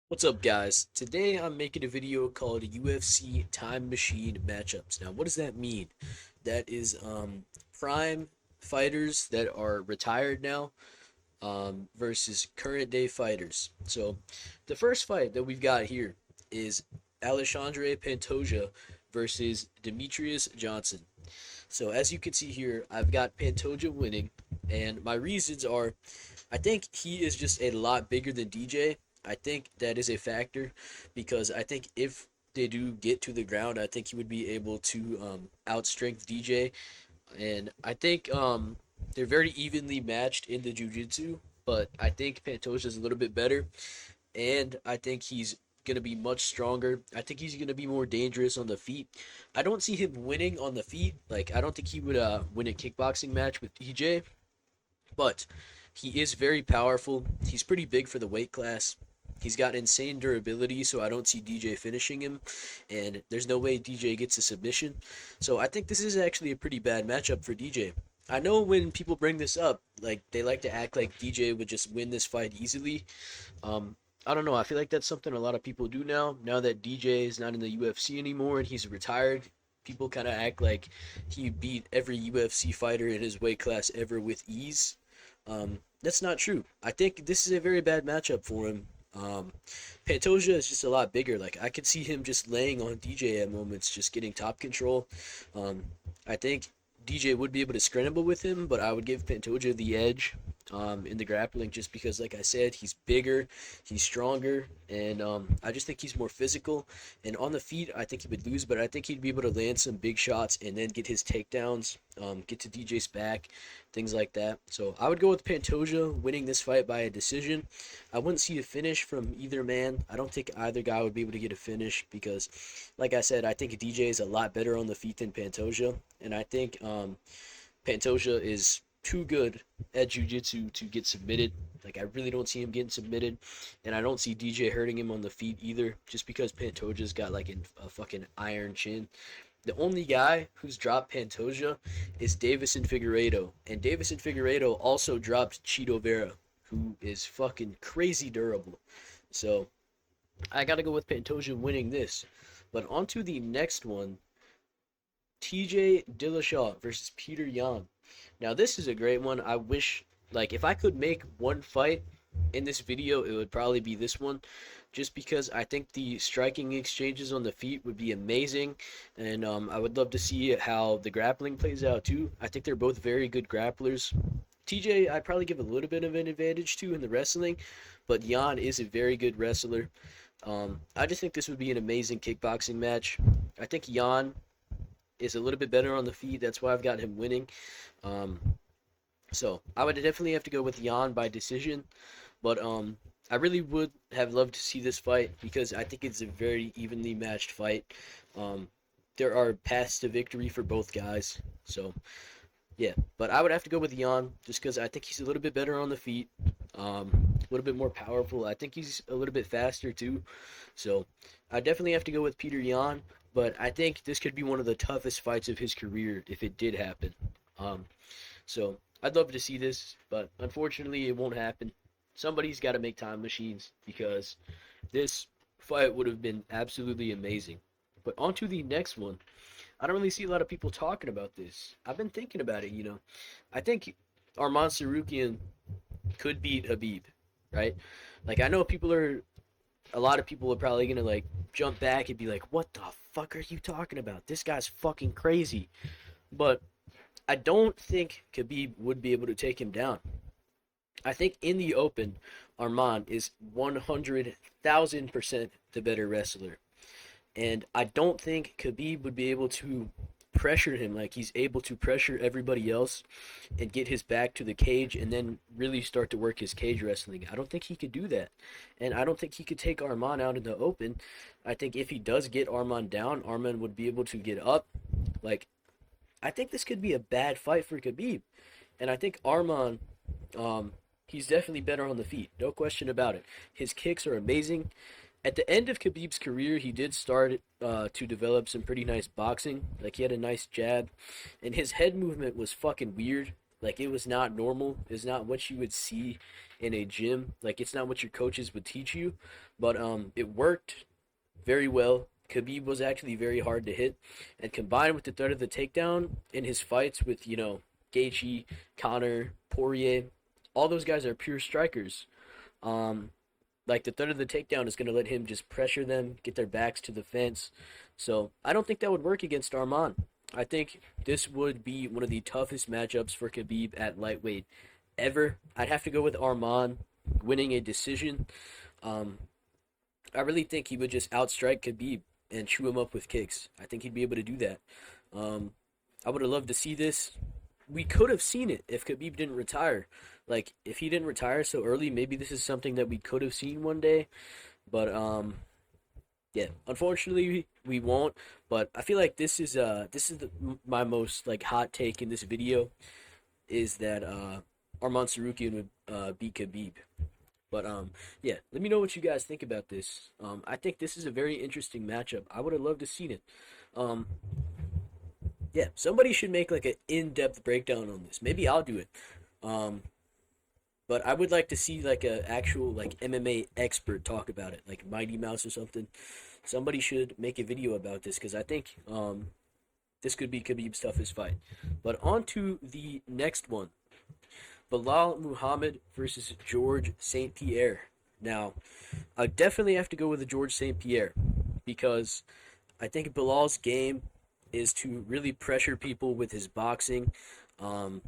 What's up, guys? Today I'm making a video called UFC Time Machine Matchups. Now, what does that mean? That is prime fighters that are retired now versus current day fighters. So, the first fight that we've got here is Alexandre Pantoja versus Demetrius Johnson. So, as you can see here, I've got Pantoja winning, and my reasons are I think he is just a lot bigger than DJ. I think that is a factor because I think if they do get to the ground, I think he would be able to outstrength DJ. And I think they're very evenly matched in the jiu-jitsu, but I think Pantoja is a little bit better, and I think he's gonna be much stronger. I think he's gonna be more dangerous on the feet. I don't see him winning on the feet. Like I don't think he would win a kickboxing match with DJ, but he is very powerful. He's pretty big for the weight class. He's got insane durability, so I don't see DJ finishing him, and there's no way DJ gets a submission. So I think this is actually a pretty bad matchup for DJ. I know when people bring this up, like they like to act like DJ would just win this fight easily. Um, I don't know. I feel like that's something a lot of people do now. Now that DJ is not in the UFC anymore and he's retired, people kind of act like he beat every UFC fighter in his weight class ever with ease. That's not true. I think this is a very bad matchup for him. Pantoja is just a lot bigger. Like I could see him just laying on DJ at moments, just getting top control. Um, I think DJ would be able to scramble with him, but I would give Pantoja the edge in the grappling just because, like I said, he's bigger, he's stronger, and I just think he's more physical. And on the feet, I think he would lose, but I think he'd be able to land some big shots and then get his takedowns, get to DJ's back, things like that. So I would go with Pantoja winning this fight by a decision. I wouldn't see a finish from either man. I don't think either guy would be able to get a finish because, like I said, I think DJ is a lot better on the feet than Pantoja, and I think Pantoja is too good at jiu-jitsu to get submitted. Like I really don't see him getting submitted, and I don't see DJ hurting him on the feet either, just because Pantoja's got like a fucking iron chin. The only guy who's dropped Pantoja is Davison Figueiredo, and Davison Figueiredo also dropped Cheeto Vera, who is fucking crazy durable. So I gotta go with Pantoja winning this. But on to the next one, TJ Dillashaw versus Peter Yan. Now this is a great one. I wish, like, if I could make one fight in this video, it would probably be this one, just because I think the striking exchanges on the feet would be amazing, and I would love to see how the grappling plays out too. I think they're both very good grapplers. TJ, I'd probably give a little bit of an advantage to in the wrestling, but Yan is a very good wrestler. I just think this would be an amazing kickboxing match. I think Yan is a little bit better on the feet. That's why I've got him winning. Um, so I would definitely have to go with Yan by decision, but I really would have loved to see this fight because I think it's a very evenly matched fight. Um, there are paths to victory for both guys, so yeah. But I would have to go with Yan just because I think he's a little bit better on the feet, a little bit more powerful. I think he's a little bit faster too, so I definitely have to go with Peter Yan. But I think this could be one of the toughest fights of his career if it did happen. Um, so I'd love to see this, but unfortunately, it won't happen. Somebody's got to make time machines because this fight would have been absolutely amazing. But on to the next one. I don't really see a lot of people talking about this. I've been thinking about it. I think Arman Sarukian could beat Habib, right? Like I know a lot of people are probably gonna like jump back and be like, "What the fuck are you talking about? This guy's fucking crazy." But I don't think Khabib would be able to take him down. I think in the open, Arman is 100,000% the better wrestler. And I don't think Khabib would be able to pressure him like he's able to pressure everybody else and get his back to the cage and then really start to work his cage wrestling. I don't think he could do that. And I don't think he could take Arman out in the open. I think if he does get Arman down, Arman would be able to get up. Like, I think this could be a bad fight for Khabib. And I think Arman, he's definitely better on the feet. No question about it. His kicks are amazing. At the end of Khabib's career, he did start to develop some pretty nice boxing. Like he had a nice jab, and his head movement was fucking weird. Like it was not normal. It's not what you would see in a gym. Like it's not what your coaches would teach you. But it worked very well. Khabib was actually very hard to hit, and combined with the threat of the takedown in his fights with Gaethje, Conor, Poirier, all those guys are pure strikers. Um, like the threat of the takedown is going to let him just pressure them, get their backs to the fence. So I don't think that would work against Arman. I think this would be one of the toughest matchups for Khabib at lightweight ever. I'd have to go with Arman winning a decision. Um, I really think he would just outstrike Khabib and chew him up with kicks. I think he'd be able to do that. Um, I would have loved to see this. We could have seen it if Khabib didn't retire. Like if he didn't retire so early, maybe this is something that we could have seen one day. But yeah, unfortunately we won't. But I feel like my most like hot take in this video is that Arman Sarukian would beat Khabib. But yeah, let me know what you guys think about this. I think this is a very interesting matchup. I would have loved to seen it. Um, yeah, somebody should make like an in-depth breakdown on this. Maybe I'll do it. Um, but I would like to see like a actual like MMA expert talk about it, like Mighty Mouse or something. Somebody should make a video about this because I think this could be Khabib's toughest fight. But on to the next one. Bilal Muhammad versus George St. Pierre. Now, I definitely have to go with the George St. Pierre because I think Bilal's game is to really pressure people with his boxing. Um,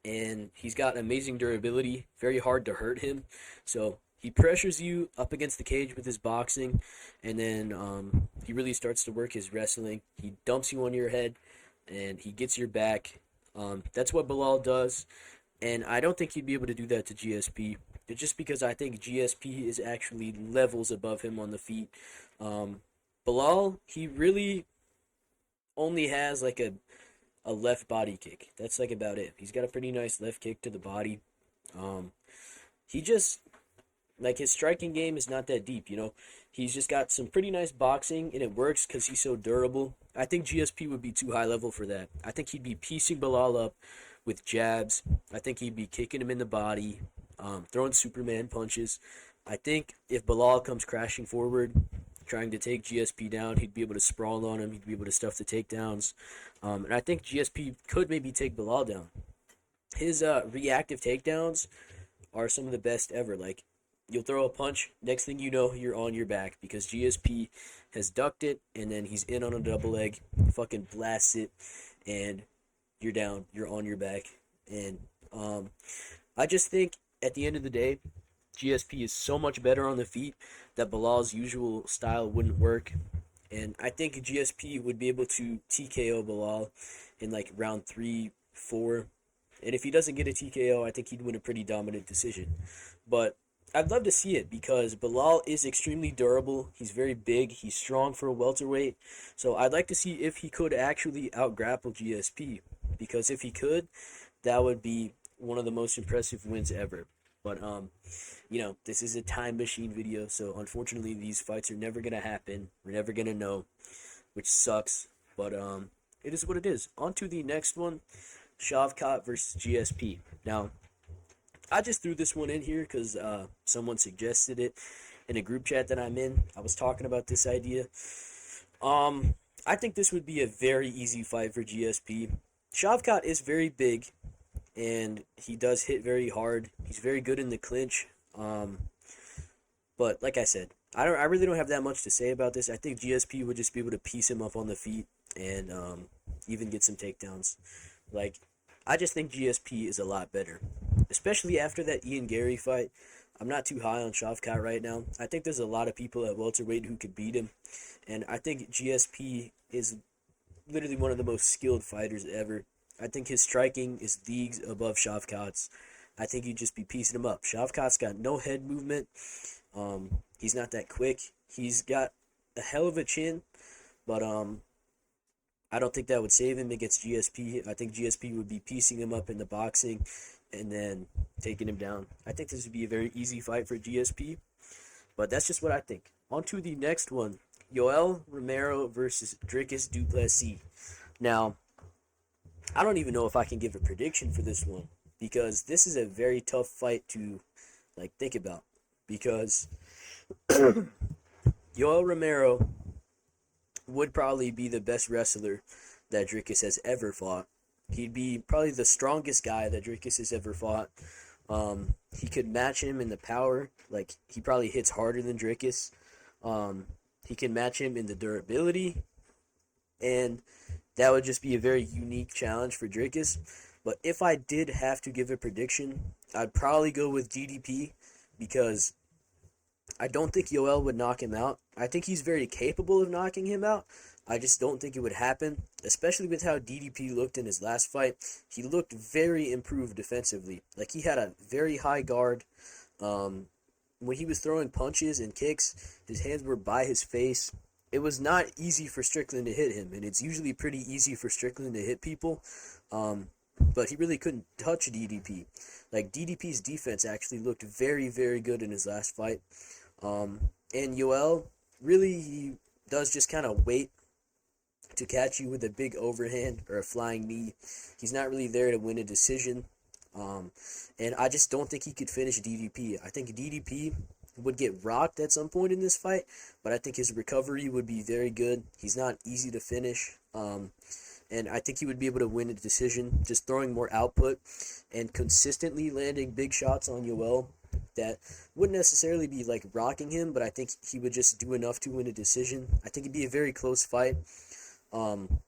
and he's got amazing durability, very hard to hurt him. So he pressures you up against the cage with his boxing, and then he really starts to work his wrestling. He dumps you on your head, and he gets your back. That's what Bilal does. And I don't think he'd be able to do that to GSP. Just because I think GSP is actually levels above him on the feet. Bilal, he really only has like a left body kick. That's like about it. He's got a pretty nice left kick to the body. Um, he just like his striking game is not that deep, you know. He's just got some pretty nice boxing, and it works because he's so durable. I think GSP would be too high level for that. I think he'd be piecing Bilal up with jabs. I think he'd be kicking him in the body, throwing Superman punches. I think if Bilal comes crashing forward, trying to take GSP down, he'd be able to sprawl on him. He'd be able to stuff the takedowns. And I think GSP could maybe take Bilal down. His reactive takedowns are some of the best ever. Like, you'll throw a punch, next thing you know, you're on your back because GSP has ducked it, and then he's in on a double leg, fucking blasts it, and you're down, you're on your back. And I just think at the end of the day, GSP is so much better on the feet that Bilal's usual style wouldn't work. And I think GSP would be able to TKO Bilal in like round 3, 4. And if he doesn't get a TKO, I think he'd win a pretty dominant decision. But I'd love to see it because Bilal is extremely durable. He's very big. He's strong for a welterweight. So I'd like to see if he could actually out-grapple GSP. Because if he could, that would be one of the most impressive wins ever. But, this is a time machine video, so unfortunately these fights are never going to happen. We're never going to know, which sucks. But it is what it is. On to the next one, Shavkat versus GSP. Now, I just threw this one in here because someone suggested it in a group chat that I'm in. I was talking about this idea. I think this would be a very easy fight for GSP. Shavkat is very big, and he does hit very hard. He's very good in the clinch. But like I said, I really don't have that much to say about this. I think GSP would just be able to piece him up on the feet and even get some takedowns. Like, I just think GSP is a lot better, especially after that Ian Gary fight. I'm not too high on Shavkat right now. I think there's a lot of people at welterweight who could beat him, and I think GSP is literally one of the most skilled fighters ever. I think his striking is leagues above Shavkat's. I think he'd just be piecing him up. Shavkat's got no head movement. He's not that quick. He's got a hell of a chin, but I don't think that would save him against GSP. I think GSP would be piecing him up in the boxing and then taking him down. I think this would be a very easy fight for GSP, but that's just what I think. On to the next one, Yoel Romero versus Dricus du Plessis. Now, I don't even know if I can give a prediction for this one because this is a very tough fight to like think about because Yoel Romero would probably be the best wrestler that Dricus has ever fought. He'd be probably the strongest guy that Dricus has ever fought. He could match him in the power. Like, he probably hits harder than Dricus. Um, he can match him in the durability. And that would just be a very unique challenge for Dricus. But if I did have to give a prediction, I'd probably go with DDP because I don't think Yoel would knock him out. I think he's very capable of knocking him out. I just don't think it would happen, especially with how DDP looked in his last fight. He looked very improved defensively. Like, he had a very high guard. Um, when he was throwing punches and kicks, his hands were by his face. It was not easy for Strickland to hit him, and it's usually pretty easy for Strickland to hit people. But he really couldn't touch DDP. Like, DDP's defense actually looked very, very good in his last fight. And Yoel, really, he does just kind of wait to catch you with a big overhand or a flying knee. He's not really there to win a decision. Um, and I just don't think he could finish DDP. I think DDP would get rocked at some point in this fight, but I think his recovery would be very good. He's not easy to finish. And I think he would be able to win a decision just throwing more output and consistently landing big shots on Yoel that wouldn't necessarily be like rocking him, but I think he would just do enough to win a decision. I think it'd be a very close fight. Um,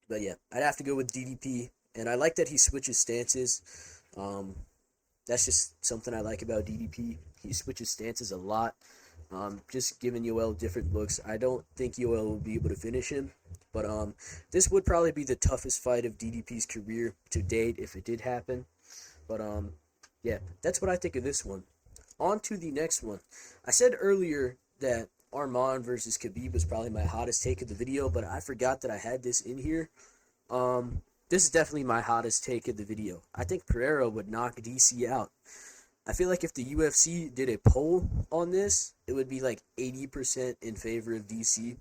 but yeah, I'd have to go with DDP, and I like that he switches stances. Um, that's just something I like about DDP. He switches stances a lot, just giving Yoel different looks. I don't think Yoel will be able to finish him, but this would probably be the toughest fight of DDP's career to date if it did happen. But yeah, that's what I think of this one. On to the next one. I said earlier that Arman versus Khabib was probably my hottest take of the video, but I forgot that I had this in here. This is definitely my hottest take of the video. I think Pereira would knock DC out. I feel like if the UFC did a poll on this, it would be like 80% in favor of DC.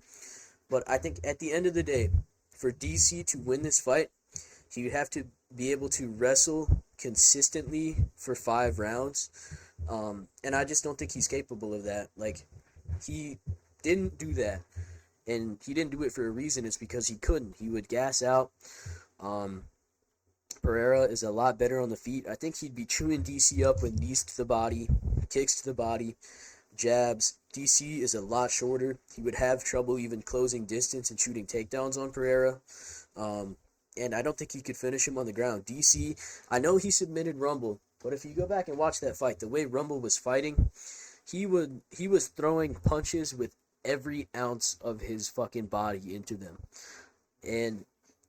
But I think at the end of the day, for DC to win this fight, he would have to be able to wrestle consistently for 5 rounds. And I just don't think he's capable of that. Like, he didn't do that. And he didn't do it for a reason. It's because he couldn't. He would gas out. Pereira is a lot better on the feet. I think he'd be chewing DC up with knees to the body, kicks to the body, jabs. DC is a lot shorter. He would have trouble even closing distance and shooting takedowns on Pereira. And I don't think he could finish him on the ground. DC, I know he submitted Rumble, but if you go back and watch that fight, the way Rumble was fighting, he was throwing punches with every ounce of his fucking body into them. And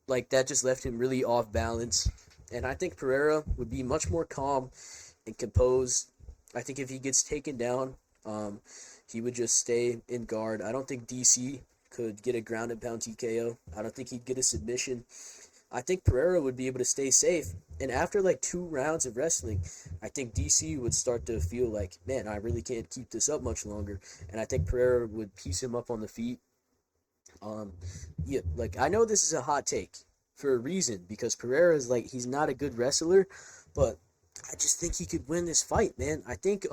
like, that just left him really off balance. And I think Pereira would be much more calm and composed. I think if he gets taken down, he would just stay in guard. I don't think DC could get a ground and pound TKO. I don't think he'd get a submission. I think Pereira would be able to stay safe. And after like 2 rounds of wrestling, I think DC would start to feel like, man, I really can't keep this up much longer. And I think Pereira would piece him up on the feet. Yeah, like, I know this is a hot take for a reason, because Pereira is like, he's not a good wrestler, but I just think he could win this fight, man. I think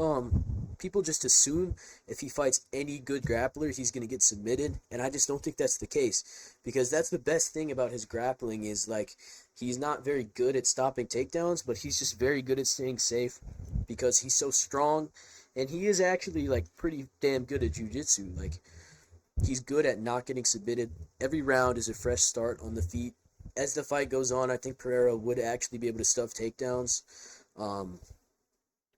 people just assume if he fights any good grappler, he's going to get submitted, and I just don't think that's the case, because that's the best thing about his grappling is, like, he's not very good at stopping takedowns, but he's just very good at staying safe because he's so strong, and he is actually, like, pretty damn good at jiu-jitsu. Like, he's good at not getting submitted. Every round is a fresh start on the feet. As the fight goes on, I think Pereira would actually be able to stuff takedowns.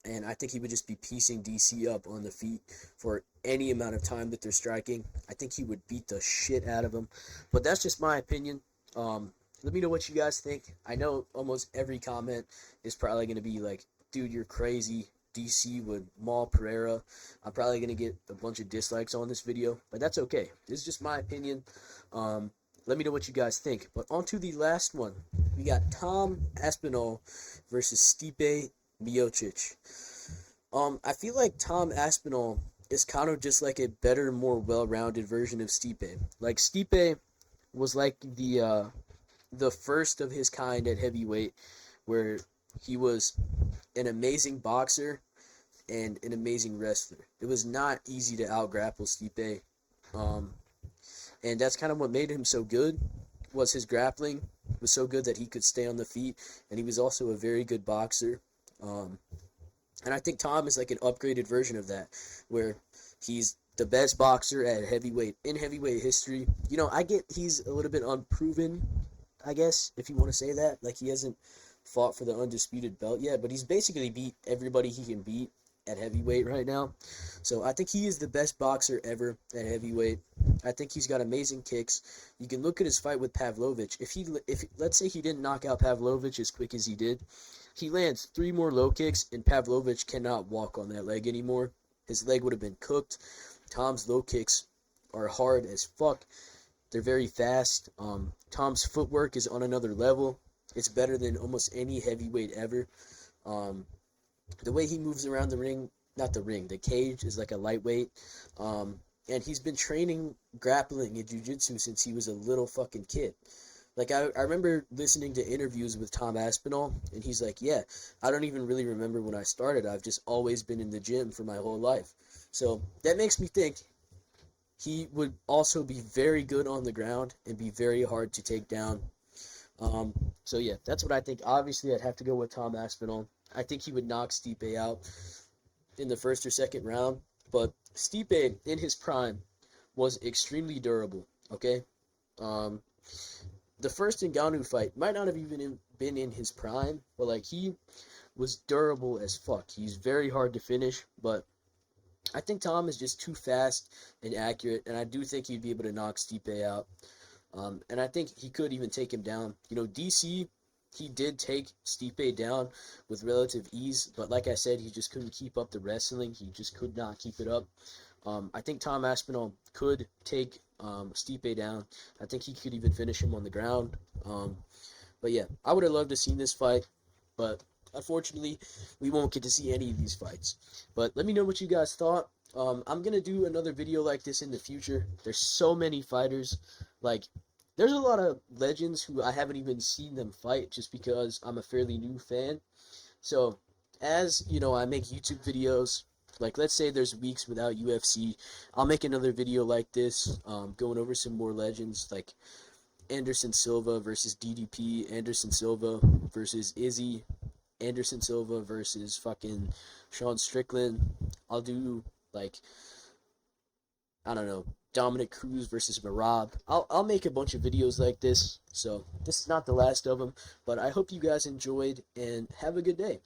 And I think he would just be piecing DC up on the feet for any amount of time that they're striking. I think he would beat the shit out of him. But that's just my opinion. Let me know what you guys think. I know almost every comment is probably going to be like, dude, you're crazy. DC would maul Pereira. I'm probably going to get a bunch of dislikes on this video, but that's okay. This is just my opinion. Let me know what you guys think. But on to the last one. We got Tom Aspinall versus Stipe Miocic. I feel like Tom Aspinall is kind of just like a better, more well-rounded version of Stipe. Like, Stipe was like the the first of his kind at heavyweight, where he was an amazing boxer and an amazing wrestler. It was not easy to out-grapple Stipe, um, and that's kind of what made him so good. Was his grappling was so good that he could stay on the feet, and he was also a very good boxer. Um, and I think Tom is like an upgraded version of that, where he's the best boxer at heavyweight in heavyweight history. You know, I get he's a little bit unproven, I guess, if you want to say that. Like, he hasn't fought for the undisputed belt yet, but he's basically beat everybody he can beat at heavyweight right now. So I think he is the best boxer ever at heavyweight. I think he's got amazing kicks. You can look at his fight with Pavlovich. If let's say he didn't knock out Pavlovich as quick as he did, he lands 3 more low kicks, and Pavlovich cannot walk on that leg anymore. His leg would have been cooked. Tom's low kicks are hard as fuck. They're very fast. Tom's footwork is on another level. It's better than almost any heavyweight ever. Um, the way he moves around the ring, not the ring, the cage is like a lightweight. And he's been training grappling and jiu-jitsu since he was a little fucking kid. Like, I remember listening to interviews with Tom Aspinall, and he's like, yeah, I don't even really remember when I started. I've just always been in the gym for my whole life. So that makes me think he would also be very good on the ground and be very hard to take down. So yeah, that's what I think. Obviously, I'd have to go with Tom Aspinall. I think he would knock Stipe out in the first or second round. But Stipe, in his prime, was extremely durable, okay? Um, the first Ngannou fight might not have even been in his prime, but, like, he was durable as fuck. He's very hard to finish, but I think Tom is just too fast and accurate, and I do think he'd be able to knock Stipe out. And I think he could even take him down. You know, DC, he did take Stipe down with relative ease, but like I said, he just couldn't keep up the wrestling. He just could not keep it up. I think Tom Aspinall could take Stipe down. I think he could even finish him on the ground. But yeah, I would have loved to see this fight, but unfortunately, we won't get to see any of these fights. But let me know what you guys thought. I'm going to do another video like this in the future. There's so many fighters. Like, there's a lot of legends who I haven't even seen them fight just because I'm a fairly new fan. So, as, you know, I make YouTube videos, like, let's say there's weeks without UFC, I'll make another video like this, going over some more legends, like Anderson Silva versus DDP, Anderson Silva versus Izzy, Anderson Silva versus fucking Sean Strickland. I'll do, like, I don't know, Dominic Cruz versus Marab. I'll make a bunch of videos like this. So this is not the last of them, but I hope you guys enjoyed and have a good day.